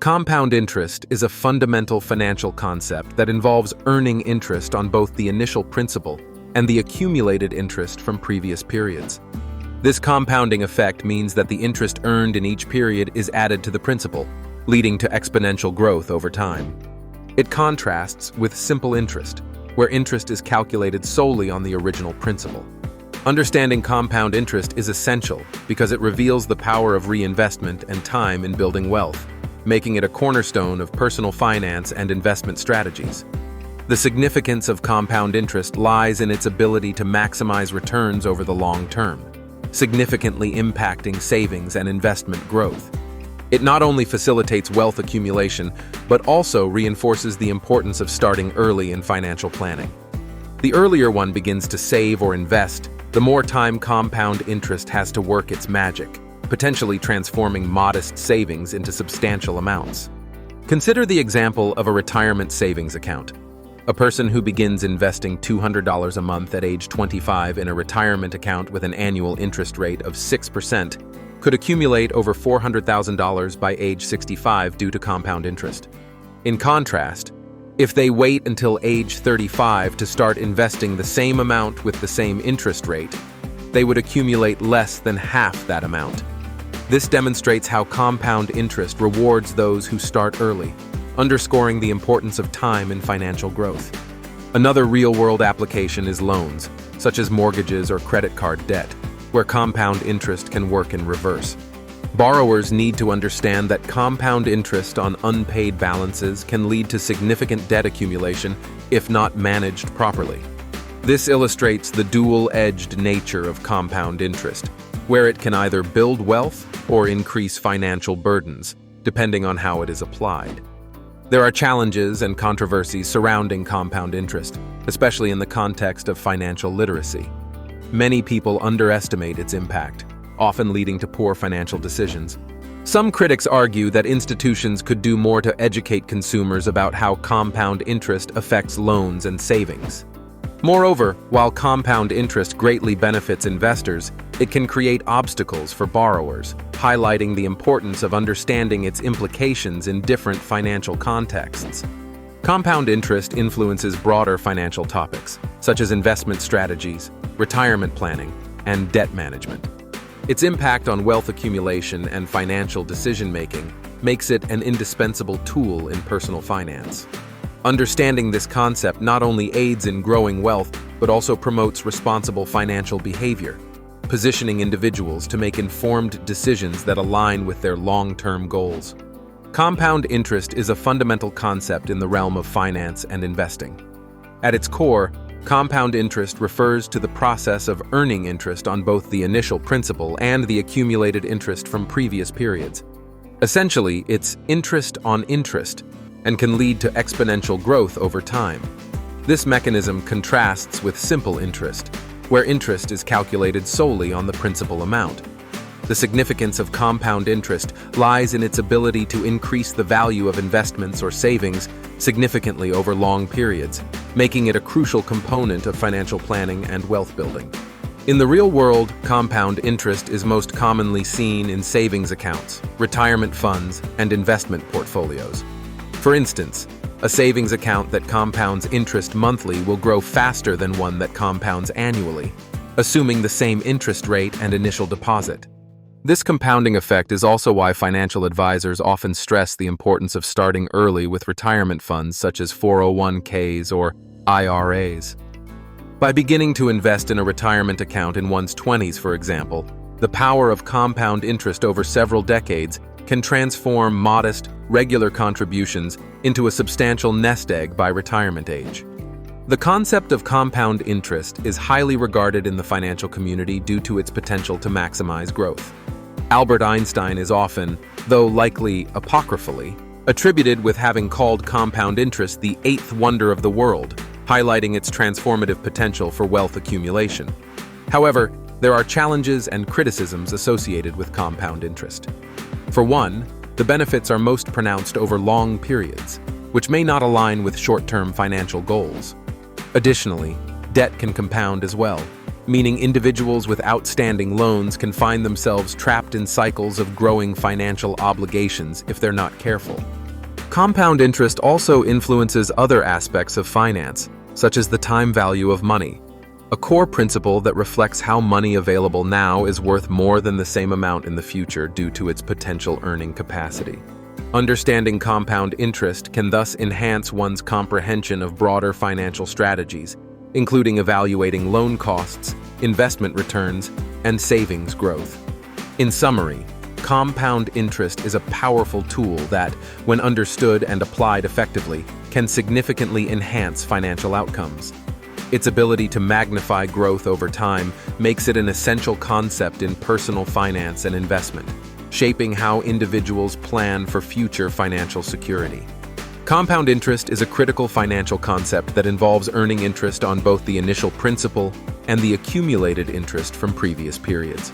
Compound interest is a fundamental financial concept that involves earning interest on both the initial principal and the accumulated interest from previous periods. This compounding effect means that the interest earned in each period is added to the principal, leading to exponential growth over time. It contrasts with simple interest, where interest is calculated solely on the original principal. Understanding compound interest is essential because it reveals the power of reinvestment and time in building wealth, making it a cornerstone of personal finance and investment strategies. The significance of compound interest lies in its ability to maximize returns over the long term, significantly impacting savings and investment growth. It not only facilitates wealth accumulation, but also reinforces the importance of starting early in financial planning. The earlier one begins to save or invest, the more time compound interest has to work its magic, potentially transforming modest savings into substantial amounts. Consider the example of a retirement savings account. A person who begins investing $200 a month at age 25 in a retirement account with an annual interest rate of 6% could accumulate over $400,000 by age 65 due to compound interest. In contrast, if they wait until age 35 to start investing the same amount with the same interest rate, they would accumulate less than half that amount. This demonstrates how compound interest rewards those who start early, underscoring the importance of time in financial growth. Another real-world application is loans, such as mortgages or credit card debt, where compound interest can work in reverse. Borrowers need to understand that compound interest on unpaid balances can lead to significant debt accumulation if not managed properly. This illustrates the dual-edged nature of compound interest, where it can either build wealth or increase financial burdens, depending on how it is applied. There are challenges and controversies surrounding compound interest, especially in the context of financial literacy. Many people underestimate its impact, often leading to poor financial decisions. Some critics argue that institutions could do more to educate consumers about how compound interest affects loans and savings. Moreover, while compound interest greatly benefits investors, it can create obstacles for borrowers, highlighting the importance of understanding its implications in different financial contexts. Compound interest influences broader financial topics, such as investment strategies, retirement planning, and debt management. Its impact on wealth accumulation and financial decision-making makes it an indispensable tool in personal finance. Understanding this concept not only aids in growing wealth, but also promotes responsible financial behavior, positioning individuals to make informed decisions that align with their long-term goals. Compound interest is a fundamental concept in the realm of finance and investing. At its core, compound interest refers to the process of earning interest on both the initial principal and the accumulated interest from previous periods. Essentially, it's interest on interest, and can lead to exponential growth over time. This mechanism contrasts with simple interest, where interest is calculated solely on the principal amount. The significance of compound interest lies in its ability to increase the value of investments or savings significantly over long periods, making it a crucial component of financial planning and wealth building. In the real world, compound interest is most commonly seen in savings accounts, retirement funds, and investment portfolios. For instance, a savings account that compounds interest monthly will grow faster than one that compounds annually, assuming the same interest rate and initial deposit. This compounding effect is also why financial advisors often stress the importance of starting early with retirement funds such as 401ks or IRAs. By beginning to invest in a retirement account in one's 20s, for example, the power of compound interest over several decades can transform modest, regular contributions into a substantial nest egg by retirement age. The concept of compound interest is highly regarded in the financial community due to its potential to maximize growth. Albert Einstein is often, though likely apocryphally, attributed with having called compound interest the eighth wonder of the world, highlighting its transformative potential for wealth accumulation. However, there are challenges and criticisms associated with compound interest. For one, the benefits are most pronounced over long periods, which may not align with short-term financial goals. Additionally, debt can compound as well, meaning individuals with outstanding loans can find themselves trapped in cycles of growing financial obligations if they're not careful. Compound interest also influences other aspects of finance, such as the time value of money, a core principle that reflects how money available now is worth more than the same amount in the future due to its potential earning capacity. Understanding compound interest can thus enhance one's comprehension of broader financial strategies, including evaluating loan costs, investment returns, and savings growth. In summary, compound interest is a powerful tool that, when understood and applied effectively, can significantly enhance financial outcomes. Its ability to magnify growth over time makes it an essential concept in personal finance and investment, shaping how individuals plan for future financial security. Compound interest is a critical financial concept that involves earning interest on both the initial principal and the accumulated interest from previous periods.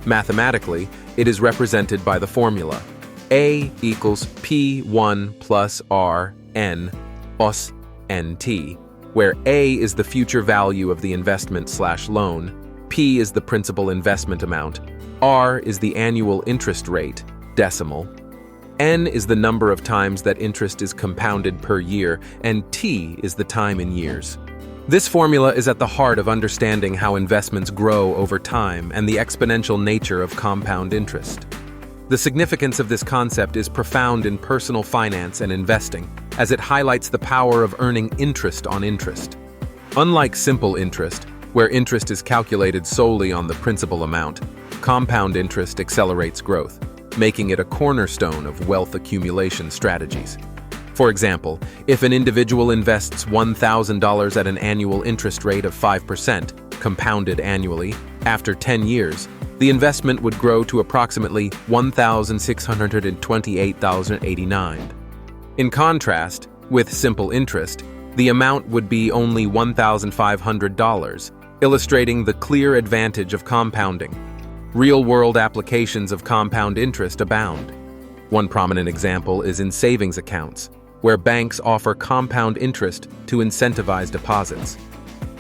Mathematically, it is represented by the formula A equals P1 plus R N os NT, where A is the future value of the investment/loan, P is the principal investment amount, R is the annual interest rate, decimal, N is the number of times that interest is compounded per year, and T is the time in years. This formula is at the heart of understanding how investments grow over time and the exponential nature of compound interest. The significance of this concept is profound in personal finance and investing, as it highlights the power of earning interest on interest. Unlike simple interest, where interest is calculated solely on the principal amount, compound interest accelerates growth, making it a cornerstone of wealth accumulation strategies. For example, if an individual invests $1,000 at an annual interest rate of 5%, compounded annually, after 10 years, the investment would grow to approximately $1,628,089. In contrast, with simple interest, the amount would be only $1,500, illustrating the clear advantage of compounding. Real-world applications of compound interest abound. One prominent example is in savings accounts, where banks offer compound interest to incentivize deposits.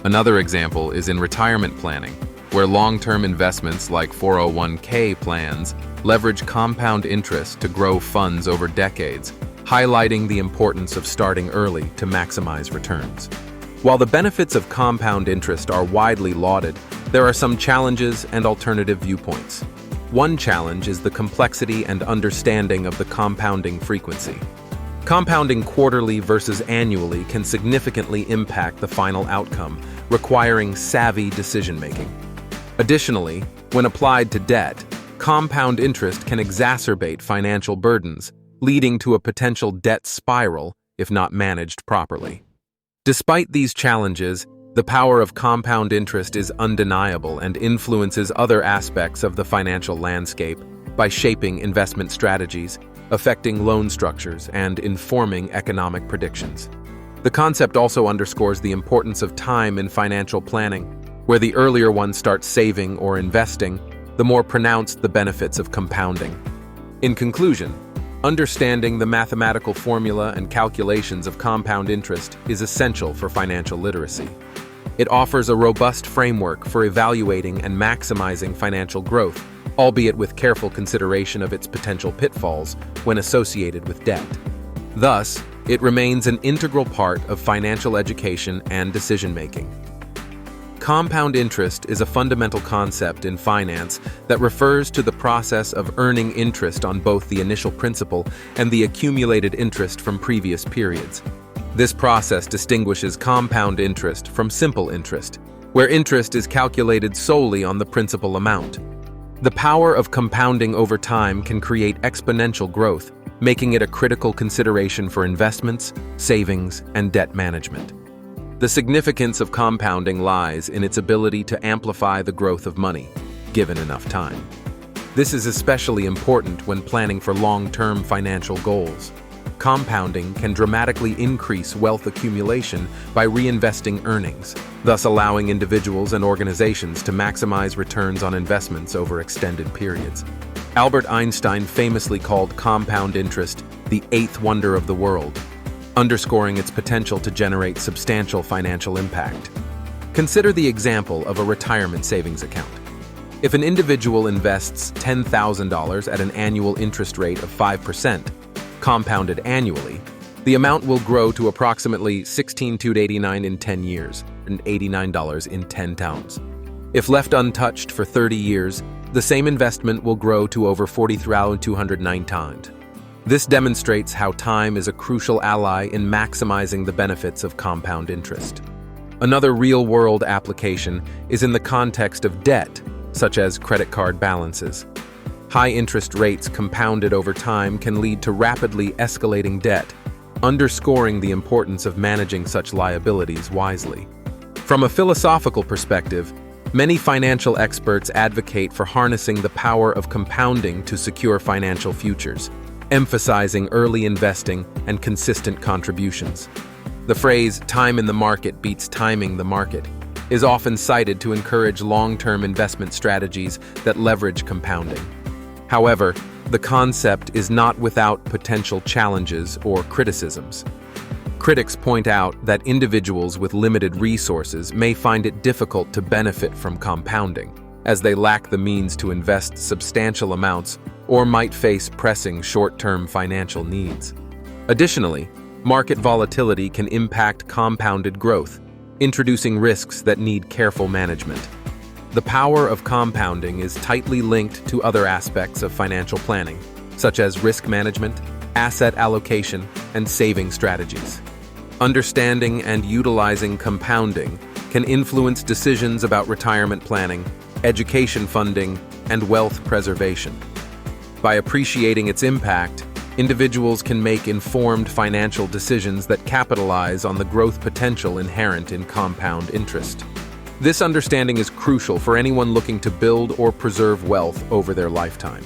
Another example is in retirement planning, where long-term investments like 401k plans leverage compound interest to grow funds over decades, highlighting the importance of starting early to maximize returns. While the benefits of compound interest are widely lauded, there are some challenges and alternative viewpoints. One challenge is the complexity and understanding of the compounding frequency. Compounding quarterly versus annually can significantly impact the final outcome, requiring savvy decision-making. Additionally, when applied to debt, compound interest can exacerbate financial burdens, leading to a potential debt spiral if not managed properly. Despite these challenges, the power of compound interest is undeniable and influences other aspects of the financial landscape by shaping investment strategies, affecting loan structures, and informing economic predictions. The concept also underscores the importance of time in financial planning, where the earlier one starts saving or investing, the more pronounced the benefits of compounding. In conclusion, understanding the mathematical formula and calculations of compound interest is essential for financial literacy. It offers a robust framework for evaluating and maximizing financial growth, albeit with careful consideration of its potential pitfalls when associated with debt. Thus, it remains an integral part of financial education and decision-making. Compound interest is a fundamental concept in finance that refers to the process of earning interest on both the initial principal and the accumulated interest from previous periods. This process distinguishes compound interest from simple interest, where interest is calculated solely on the principal amount. The power of compounding over time can create exponential growth, making it a critical consideration for investments, savings, and debt management. The significance of compounding lies in its ability to amplify the growth of money, given enough time. This is especially important when planning for long-term financial goals. Compounding can dramatically increase wealth accumulation by reinvesting earnings, thus allowing individuals and organizations to maximize returns on investments over extended periods. Albert Einstein famously called compound interest the eighth wonder of the world, underscoring its potential to generate substantial financial impact. Consider the example of a retirement savings account. If an individual invests $10,000 at an annual interest rate of 5%, compounded annually, the amount will grow to approximately $16,289 in 10 years and $89 in 10 towns. If left untouched for 30 years, the same investment will grow to over 40,209 times. This demonstrates how time is a crucial ally in maximizing the benefits of compound interest. Another real-world application is in the context of debt, such as credit card balances. High interest rates compounded over time can lead to rapidly escalating debt, underscoring the importance of managing such liabilities wisely. From a philosophical perspective, many financial experts advocate for harnessing the power of compounding to secure financial futures, emphasizing early investing and consistent contributions. The phrase, "time in the market beats timing the market," is often cited to encourage long-term investment strategies that leverage compounding. However, the concept is not without potential challenges or criticisms. Critics point out that individuals with limited resources may find it difficult to benefit from compounding, as they lack the means to invest substantial amounts or might face pressing short-term financial needs. Additionally, market volatility can impact compounded growth, introducing risks that need careful management. The power of compounding is tightly linked to other aspects of financial planning, such as risk management, asset allocation, and saving strategies. Understanding and utilizing compounding can influence decisions about retirement planning, education funding, and wealth preservation. By appreciating its impact, individuals can make informed financial decisions that capitalize on the growth potential inherent in compound interest. This understanding is crucial for anyone looking to build or preserve wealth over their lifetime.